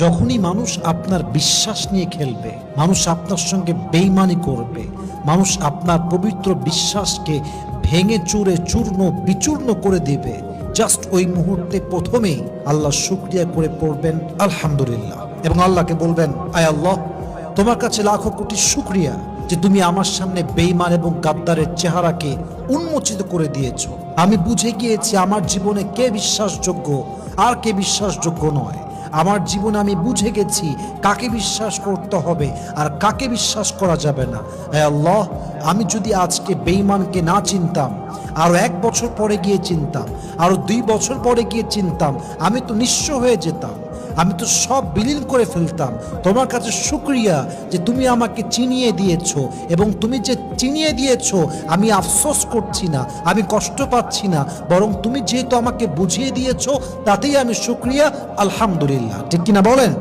যখনই মানুষ আপনার বিশ্বাস নিয়ে খেলবে, মানুষ আপনার সঙ্গে বেইমানি করবে, মানুষ আপনার পবিত্র বিশ্বাসকে ভেঙে চুরে চূর্ণ বিচূর্ণ করে দিবে, জাস্ট ওই মুহূর্তে প্রথমেই আল্লাহ শুকরিয়া করে পড়বেন আলহামদুলিল্লাহ, এবং আল্লাহকে বলবেন, আয় আল্লাহ, তোমার কাছে লাখো কোটি শুকরিয়া যে তুমি আমার সামনে বেঈমান এবং গাদ্দারের চেহারাকে উন্মোচিত করে দিয়েছো। আমি বুঝে গিয়েছি আমার জীবনে কে বিশ্বাসযোগ্য আর কে বিশ্বাসযোগ্য নয়। আমার জীবনে আমি বুঝে গেছি কাকে বিশ্বাস করতে হবে আর কাকে বিশ্বাস করা যাবে না। হে আল্লাহ, আমি যদি আজকে বেঈমানকে না চিনতাম, আরো 1 বছর পরে গিয়ে চিনতাম, আরো 2 বছর পরে গিয়ে চিনতাম, আমি তো নিঃস্ব হয়ে যেতাম, আমি তো সব বিলীন করে ফেলতাম। তোমার কাছে শুকরিয়া যে তুমি আমাকে চিনিয়ে দিয়েছো, এবং তুমি যে চিনিয়ে দিয়েছো আমি আফসোস করছি না, আমি কষ্ট পাচ্ছি না, বরং তুমি যেহেতু আমাকে বুঝিয়ে দিয়েছো তাতেই আমি শুকরিয়া, আলহামদুলিল্লাহ। ঠিক কিনা বলেন?